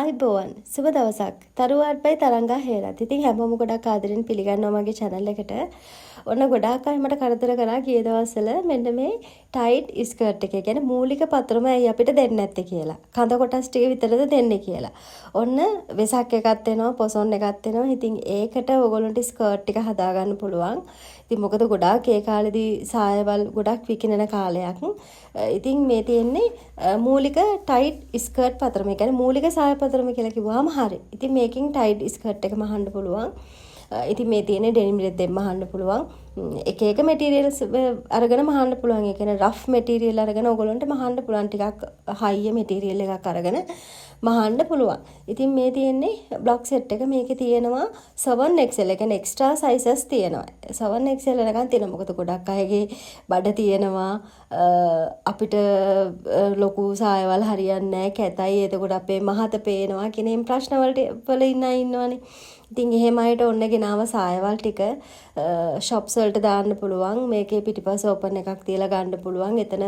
ආයිබෝවන් සුබ දවසක්. තරුවාට බයි තරංගා හේරත්. ඉතින් හැමෝම ගොඩක් ආදරෙන් පිළිගන්නවා මගේ channel එකට. ඔන්න ගොඩාක් අය මට කරදර කරා ගිය දවස්වල මෙන්න මේ ටයිට් ස්කර්ට් එක. කියන්නේ මූලික පතරම ඇයි අපිට දෙන්නේ නැත්තේ කියලා. කඳ කොටස් ටික විතරද දෙන්නේ කියලා. ඔන්න වෙසක් එකක් එනවා, පොසොන් එකක් එනවා. ඉතින් ඒකට ඔයගොල්ලන්ට ස්කර්ට් ටික හදා ගන්න පුළුවන්. ඉතින් මොකද ගොඩාක් ඒ කාලේදී සායවල් ගොඩක් විකිනෙන කාලයක්. ඉතින් මේ තියෙන්නේ මූලික ටයිට් ස්කර්ට් පතරම. ඒ කියන්නේ මූලික සාය පතරම කියලා කිව්වම හරි. ඉතින් මේකෙන් ටයිට් ස්කර්ට් එක මහන්න පුළුවන්. ඉතින් මේ තියෙන්නේ ඩෙනිම් රෙද්දෙන් මහන්න පුළුවන්. එක එක මැටීරියල්ස් අරගෙන මහන්න පුළුවන්. ඒ කියන්නේ රෆ් මැටීරියල් අරගෙන ඔයගොල්ලන්ට මහන්න පුළුවන්. ටිකක් හයි මැටීරියල් එකක් අරගෙන මහන්න පුළුවන්. ඉතින් මේ තියෙන්නේ බ්ලොක් සෙට් එක. මේකේ තියෙනවා 7XL. ඒ කියන්නේ එක්ස්ට්‍රා සයිසස් තියෙනවා. 7XL එකක් තියෙනවා. මොකද ගොඩක් අයගේ බඩ තියෙනවා. අපිට ලොකු සායවල් හරියන්නේ නැහැ. කැතයි. එතකොට අපේ මහත පේනවා කියන මේ ප්‍රශ්න වල ඉන්නවනේ. ඉතින් එහෙම අයට ඔන්න ගෙනාව සායවල් ටික shops වලට දාන්න පුළුවන්. මේකේ පිටිපස්ස ඕපන් එකක් තියලා ගන්න පුළුවන්. එතන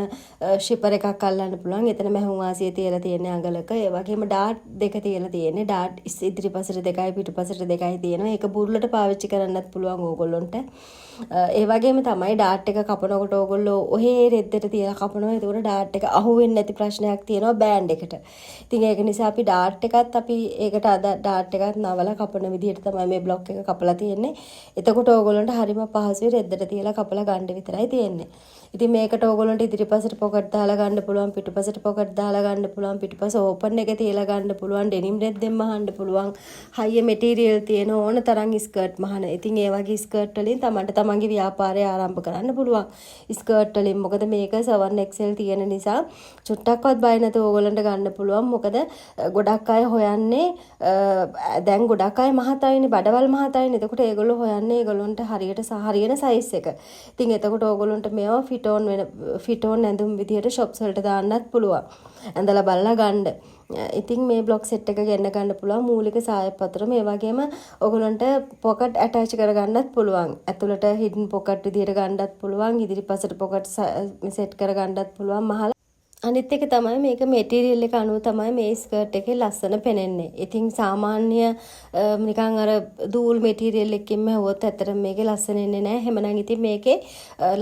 ෂිපර් එකක් අල්ලන්න පුළුවන්. එතන මැහුම් වාසිය තියලා තියෙන්නේ අඟලක. ඒ වගේම ඩාට් දෙක තියලා තියෙන්නේ. ඩාට් ඉදිරිපසට දෙකයි පිටිපසට දෙකයි තියෙනවා. ඒක බුරුලට පාවිච්චි කරන්නත් පුළුවන් ඕගොල්ලොන්ට. ඒ වගේම තමයි ඩාට් එක කපනකොට ඕගොල්ලෝ ඔහේ රෙද්දට තියලා කපනවා. ඒකෝර ඩාට් එක අහුවෙන්නේ නැති ප්‍රශ්නයක් තියෙනවා බෑන්ඩ් එකට. ඉතින් ඒක නිසා අපි ඩාට් එකත් අපි ඒකට අද ඩාට් එකත් නවලා කපන විදිහට තමයි මේ බ්ලොක් එක කපලා තියෙන්නේ. එතකොට ඕගොල්ලන්ට හරිම පහසුයි රෙද්දට තියලා කපලා ගන්න විතරයි තියෙන්නේ. ඉතින් මේකට ඕගොල්ලන්ට ඉදිරිපසට පොකට් දාලා ගන්න පුළුවන්, පිටුපසට පොකට් දාලා ගන්න පුළුවන්, පිටුපස ඕපන් එක තියලා ගන්න පුළුවන්, ඩෙනිම් රෙද්දෙන් මහන්න පුළුවන්. හයිය මැටීරියල් තියෙන ඕන තරම් ස්කර්ට් මහන. ඉතින් ඒ වගේ ස්කර්ට් වලින් තමන්ගේ ව්‍යාපාරය ආරම්භ කරන්න පුළුවන්. ස්කර්ට් වලින් මොකද මේක 7XL තියෙන නිසා චුට්ටක්වත් බය නැතුව ඕගොල්ලන්ට ගන්න පුළුවන්. මොකද ගොඩක් අය හොයන්නේ දැන් ගොඩක් අය මහතයිනේ, බඩවල් මහතයිනේ. එතකොට ඒගොල්ලෝ හොයන්නේ ඒගොල්ලන්ට හරියට හරියන සයිස් එක. ඉතින් එතකොට ඕගොල්ලන්ට මේවා ෆිට් ඕන් ඇඳුම් විදියට shops වලට දාන්නත් පුළුවන්. ඇඳලා බලලා ගන්න. ඉතින් මේ බ්ලොක් සෙට් එක ගෙන්න ගන්න පුළුවන්. මූලික සායපත්‍ර මේ වගේම ඔයගොල්ලන්ට පොකට් ඇටච් කරගන්නත් පුළුවන්. ඇතුළට හිඩන් පොකට් විදියට ගන්නත් පුළුවන්. ඉදිරිපසට පොකට් සෙට් කරගන්නත් පුළුවන්. මහල අනිත් එක තමයි මේක මැටීරියල් එක අනුව තමයි මේ ස්කර්ට් එකේ ලස්සන පෙනෙන්නේ. ඉතින් සාමාන්‍ය නිකන් අර දූල් මැටීරියල් එකකින්ම හොවත් ඇත්තට මේකේ ලස්සන එන්නේ නැහැ. එහෙමනම් ඉතින් මේකේ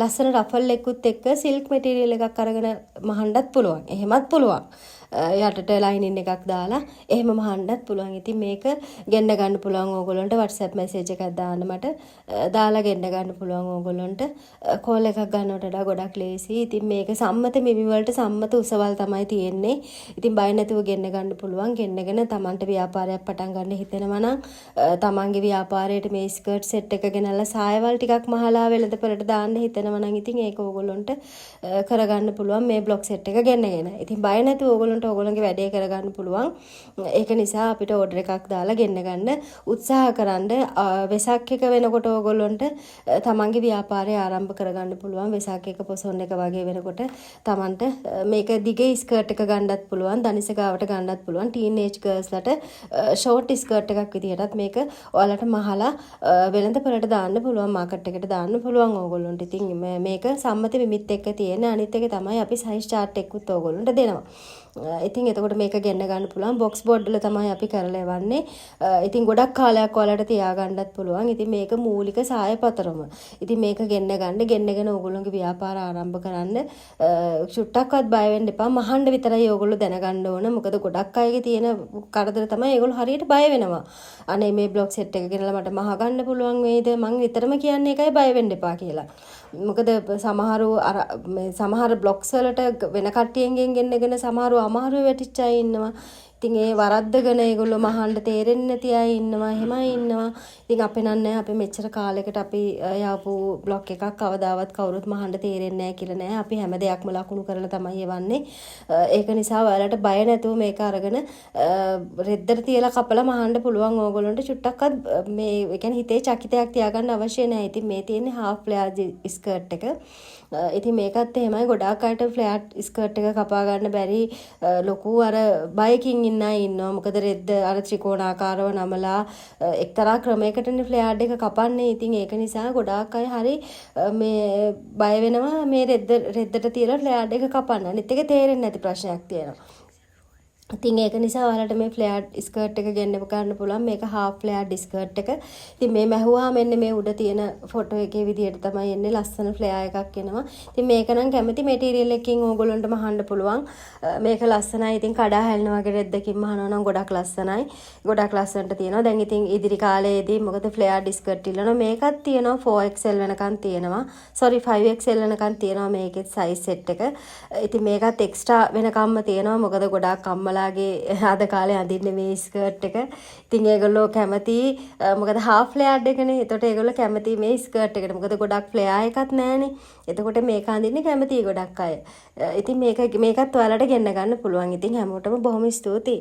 ලස්සන රෆල් එකකුත් එක්ක සිල්ක් මැටීරියල් එකක් අරගෙන මහන්නත් පුළුවන්. එහෙමත් පුළුවන්. යටට ලයිනින් එකක් දාලා එහෙම මහන්නත් පුළුවන්. ඉතින් මේක ගෙන්න ගන්න පුළුවන් ඕගොල්ලන්ට WhatsApp message එකක් දාන්න මට දාලා ගෙන්න ගන්න පුළුවන් ඕගොල්ලන්ට. කෝල් එකක් ගන්නවට වඩා ගොඩක් ලේසි. ඉතින් මේක සම්මත මිමි වලට සම්මත උසවල් තමයි තියෙන්නේ. ඉතින් බය නැතුව ගෙන්න ගන්න පුළුවන්. ගෙන්නගෙන Tamanට ව්‍යාපාරයක් පටන් ගන්න හිතෙනවා නම් Tamanගේ ව්‍යාපාරයට මේ ස්කර්ට් සෙට් එක ගෙනල්ලා සායවල් ටිකක් මහලා වෙළඳපොළට දාන්න හිතෙනවා නම් ඉතින් ඒක ඕගොල්ලන්ට කරගන්න පුළුවන් මේ බ්ලොක් සෙට් එක ගෙන්නගෙන. ඉතින් බය නැතුව ඕගොල්ලන්ගේ වැඩේ කරගන්න පුළුවන්. ඒක නිසා අපිට ඕඩර් එකක් දාලා ගෙන්න ගන්න උත්සාහ කරන්න. වෙසක් එක වෙනකොට ඕගොල්ලන්ට තමන්ගේ ව්‍යාපාරය ආරම්භ කරගන්න පුළුවන්. වෙසක් එක පොසොන් එක වගේ වෙනකොට තමන්ට මේක දිගේ ස්කර්ට් එක ගන්නත් පුළුවන්. දනිස ගාවට ගන්නත් පුළුවන්. ටීනේජ් ගර්ල්ස්ලට ෂෝට් ස්කර්ට් එකක් විදිහටත් මේක ඔයාලට මහලා වෙළඳපොළට දාන්න පුළුවන්. මාකට් එකට දාන්න පුළුවන් ඕගොල්ලන්ට. ඉතින් මේක සම්මත මිමිත් එක්ක තියෙන අනිත් එක තමයි අපි සයිස් chart එකකුත් ඕගොල්ලන්ට දෙනවා. ඉතින් එතකොට මේක ගෙන්න ගන්න පුළුවන්. බොක්ස් බෝඩ් වල තමයි අපි කරලා එවන්නේ. ඉතින් ගොඩක් කාලයක් ඔයාලට තියාගන්නත් පුළුවන්. ඉතින් මේක මූලික සායපතරම. ඉතින් මේක ගෙන්නගෙන ඕගොල්ලෝගේ ව්‍යාපාර ආරම්භ කරන්න චුට්ටක්වත් බය වෙන්න එපා. මහන්න විතරයි ඕගොල්ලෝ දැනගන්න ඕන. මොකද ගොඩක් අයගේ තියෙන කරදර තමයි ඒගොල්ලෝ හරියට බය වෙනවා. අනේ මේ බ්ලොක් සෙට් එක ගෙනලා මට මහ ගන්න පුළුවන් වේද? මං විතරම කියන්නේ ඒකයි බය වෙන්න එපා කියලා. මොකද සමහර බ්ලොක්ස් වලට වෙන කට්ටියන්ගෙන් ගෙන්නගෙන සමහරව අමාරුවේ වැටිච්ච අය ඉන්නවා. ඉතින් ඒ වරද්දගෙන ඒගොල්ලෝ මහන්න තේරෙන්නේ නැති අය ඉන්නවා. එහෙමයි ඉන්නවා. ඉතින් අපේ නන්නේ අපි මෙච්චර කාලයකට අපි යාපු බ්ලොක් එකක් කවදාවත් කවුරුත් මහන්න තේරෙන්නේ නැහැ කියලා නෑ. අපි හැම දෙයක්ම ලකුණු කරලා තමයි එවන්නේ. ඒක නිසා ඔයාලට බය නැතුව මේක අරගෙන රෙද්දට තියලා කපලා මහන්න පුළුවන් ඕගොල්ලන්ට. චුට්ටක්වත් මේ ඒ කියන්නේ හිතේ චකිතයක් තියාගන්න අවශ්‍ය නැහැ. ඉතින් මේ තියෙන්නේ half flare ස්කර්ට් එක. ඉතින් මේකත් එහෙමයි. ගොඩාක් අයට ෆ්ලෑට් ස්කර්ට් එක කපා ගන්න බැරි ලොකු අර බයකින් ඉන්න අය ඉන්නවා. මොකද රෙද්ද අර ත්‍රිකෝණාකාරව නමලා එක්තරා ක්‍රමයකටනේ ෆ්ලෑට් එක කපන්නේ. ඉතින් ඒක නිසා ගොඩාක් අය හරි මේ බය වෙනවා මේ රෙද්දට තියලා ෆ්ලෑට් එක කපන්න. අනිත් එක තේරෙන්නේ නැති ප්‍රශ්නයක් තියෙනවා. ඉතින් ඒක නිසා ඔයාලට මේ ෆ්ලෙයර්ඩ් ස්කර්ට් එක ගෙන්න ගන්න පුළුවන්. මේක half ෆ්ලෙයර්ඩ් ස්කර්ට් එක. ඉතින් මේ මැහුවා මෙන්න මේ උඩ තියෙන ෆොටෝ එකේ විදියට තමයි එන්නේ. ලස්සන ෆ්ලෙයර් එකක් එනවා. ඉතින් මේක නම් කැමති මැටීරියල් එකකින් ඕගොල්ලන්ටම අහන්න පුළුවන්. මේක ලස්සනයි. ඉතින් කඩා හැලෙන වගේ රෙද්දකින්ම අහනවා නම් ගොඩක් ලස්සනයි. ගොඩක් ලස්සනට තියෙනවා. දැන් ඉතින් ඉදිරි කාලයේදී මොකද ෆ්ලෙයර්ඩ් ස්කර්ට් ඉල්ලනවා. මේකත් තියෙනවා 4XL වෙනකන් තියෙනවා. sorry 5XL වෙනකන් තියෙනවා මේකේ සයිස් සෙට් එක. ඉතින් මේකත් එක්ස්ට්‍රා වෙනකම්ම තියෙනවා. මොකද ගොඩාක් අම්මලාගේ අද කාලේ අඳින්නේ මේ ස්කර්ට් එක. ඉතින් ඒගොල්ලෝ කැමති මොකද half ෆ්ලෙයර්ඩ් එකනේ. එතකොට ඒගොල්ලෝ කැමති මේ ස්කර්ට් එකට. මොකද ගොඩක් ෆ්ලෙයර් එකක් නැහනේ. එතකොට මේක අඳින්නේ කැමති ගොඩක් අය. ඉතින් මේකත් ඔයාලට ගෙන්න ගන්න පුළුවන්. ඉතින් හැමෝටම බොහොම ස්තුතියි.